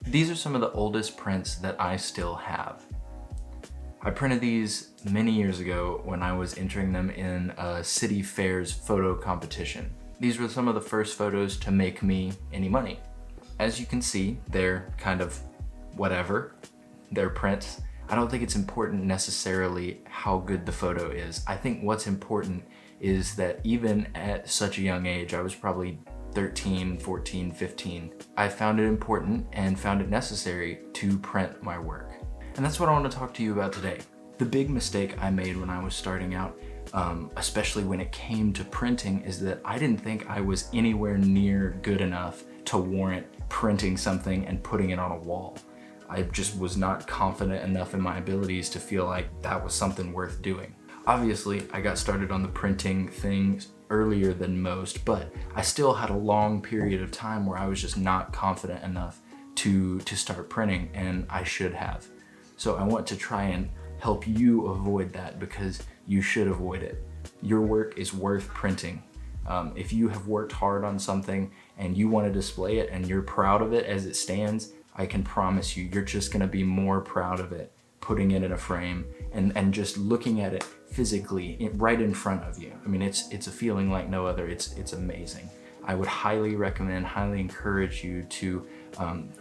These are some of the oldest prints that I still have. I printed these many years ago when I was entering them in a city fair's photo competition. These were some of the first photos to make me any money. As you can see, they're kind of whatever. They're prints. I don't think it's important necessarily how good the photo is. I think what's important is that even at such a young age, I was probably 13, 14, 15, I found it important and found it necessary to print my work. And that's what I want to talk to you about today. The big mistake I made when I was starting out, especially when it came to printing, is that I didn't think I was anywhere near good enough to warrant printing something and putting it on a wall. I just was not confident enough in my abilities to feel like that was something worth doing. Obviously, I got started on the printing thing earlier than most, but I still had a long period of time where I was just not confident enough to start printing, and I should have. So I want to try and help you avoid that, because you should avoid it. Your work is worth printing. If you have worked hard on something and you want to display it and you're proud of it as it stands, I can promise you, you're just going to be more proud of it putting it in a frame and just looking at it physically right in front of you. I mean, it's a feeling like no other. It's amazing. I would highly recommend, highly encourage you to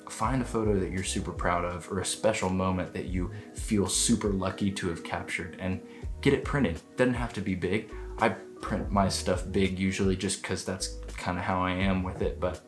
find a photo that you're super proud of, or a special moment that you feel super lucky to have captured, and get it printed. Doesn't have to be big. I print my stuff big usually just because that's kind of how I am with it, but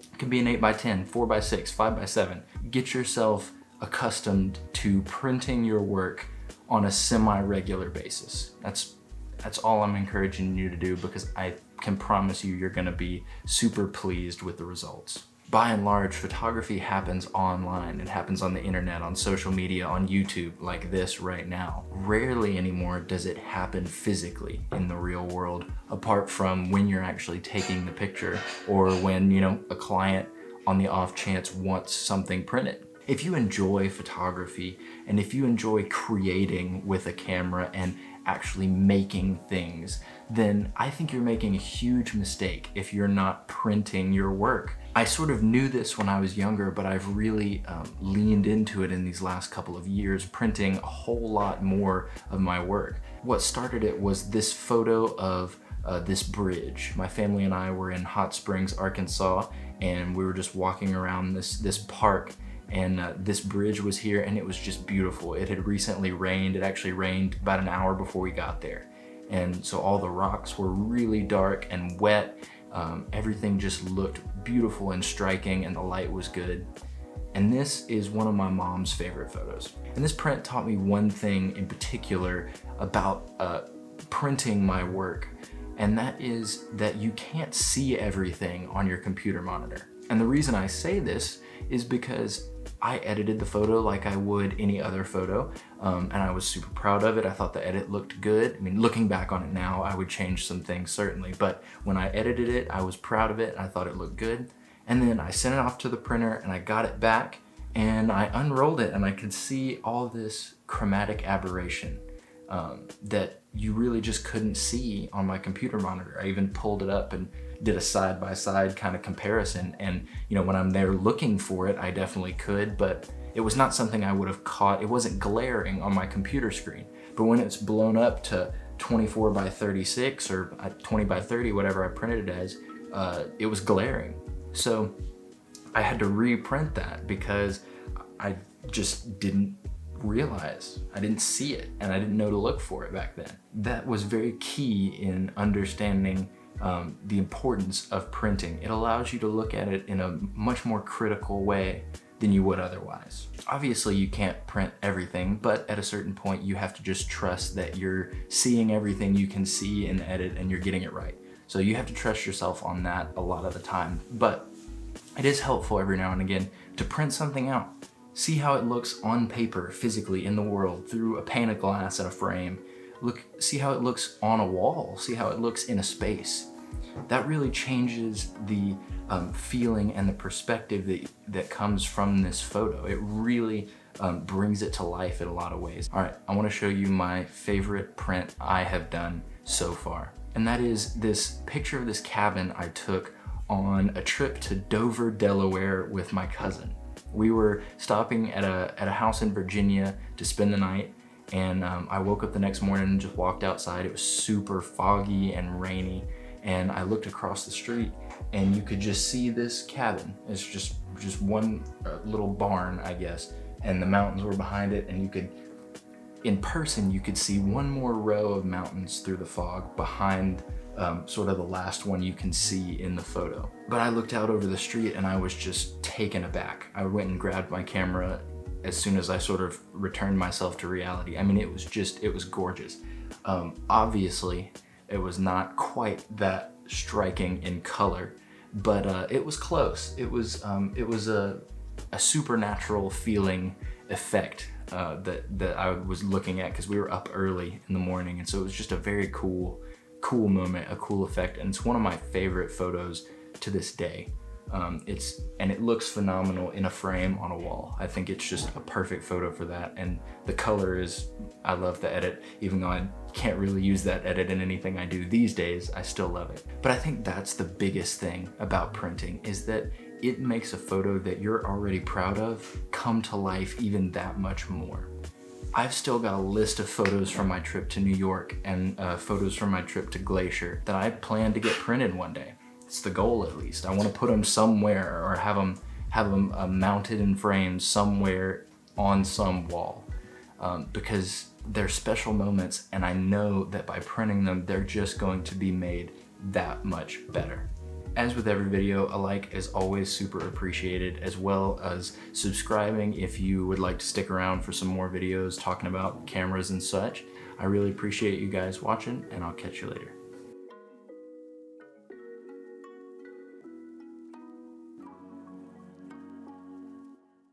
it can be an 8x10, 4x6, 5x7. Get yourself accustomed to printing your work on a semi-regular basis. That's all I'm encouraging you to do, because I can promise you, you're gonna be super pleased with the results. By and large, photography happens online. It happens on the internet, on social media, on YouTube, like this right now. Rarely anymore does it happen physically in the real world, apart from when you're actually taking the picture, or when, you know, a client on the off chance wants something printed. If you enjoy photography, and if you enjoy creating with a camera and actually making things, then I think you're making a huge mistake if you're not printing your work. I sort of knew this when I was younger, but I've really leaned into it in these last couple of years, printing a whole lot more of my work. What started it was this photo of this bridge. My family and I were in Hot Springs, Arkansas, and we were just walking around this park, and this bridge was here, and it was just beautiful. It had recently rained. It actually rained about an hour before we got there. And so all the rocks were really dark and wet. Everything just looked beautiful and striking, and the light was good. And this is one of my mom's favorite photos. And this print taught me one thing in particular about printing my work, and that is that you can't see everything on your computer monitor. And the reason I say this is because I edited the photo like I would any other photo, and I was super proud of it. I thought the edit looked good. I mean, looking back on it now, I would change some things certainly, but when I edited it, I was proud of it, and I thought it looked good. And then I sent it off to the printer, and I got it back, and I unrolled it, and I could see all this chromatic aberration that you really just couldn't see on my computer monitor. I even pulled it up and did a side-by-side kind of comparison, and you know, when I'm there looking for it, I definitely could, but it was not something I would have caught. It wasn't glaring on my computer screen, but when it's blown up to 24x36 or 20x30, whatever I printed it as, it was glaring. So I had to reprint that because I just didn't realize. I didn't see it, and I didn't know to look for it back then. That was very key in understanding the importance of printing. It allows you to look at it in a much more critical way than you would otherwise. Obviously, you can't print everything, but at a certain point, you have to just trust that you're seeing everything you can see and edit, and you're getting it right. So you have to trust yourself on that a lot of the time, but it is helpful every now and again to print something out. See how it looks on paper, physically in the world, through a pane of glass and a frame. See how it looks on a wall. See how it looks in a space. That really changes the feeling and the perspective that comes from this photo. It really brings it to life in a lot of ways. All right, I want to show you my favorite print I have done so far. And that is this picture of this cabin I took on a trip to Dover, Delaware with my cousin. We were stopping at a house in Virginia to spend the night, and I woke up the next morning and just walked outside. It was super foggy and rainy, and I looked across the street and you could just see this cabin. It's just one little barn, I guess, and the mountains were behind it, and you could, in person, you could see one more row of mountains through the fog behind sort of the last one you can see in the photo. But I looked out over the street and I was just taken aback. I went and grabbed my camera as soon as I sort of returned myself to reality. I mean, it was gorgeous. Obviously, it was not quite that striking in color, but it was close. It was a supernatural feeling effect that I was looking at, because we were up early in the morning, and so it was just a very cool moment, a cool effect, and it's one of my favorite photos to this day. It looks phenomenal in a frame on a wall. I think it's just a perfect photo for that, and the color is, I love the edit. Even though I can't really use that edit in anything I do these days, I still love it. But I think that's the biggest thing about printing, is that it makes a photo that you're already proud of come to life even that much more. I've still got a list of photos from my trip to New York and photos from my trip to Glacier that I plan to get printed one day. It's the goal, at least. I want to put them somewhere, or have them mounted in frames somewhere on some wall, because they're special moments, and I know that by printing them, they're just going to be made that much better. As with every video, a like is always super appreciated, as well as subscribing if you would like to stick around for some more videos talking about cameras and such. I really appreciate you guys watching, and I'll catch you later.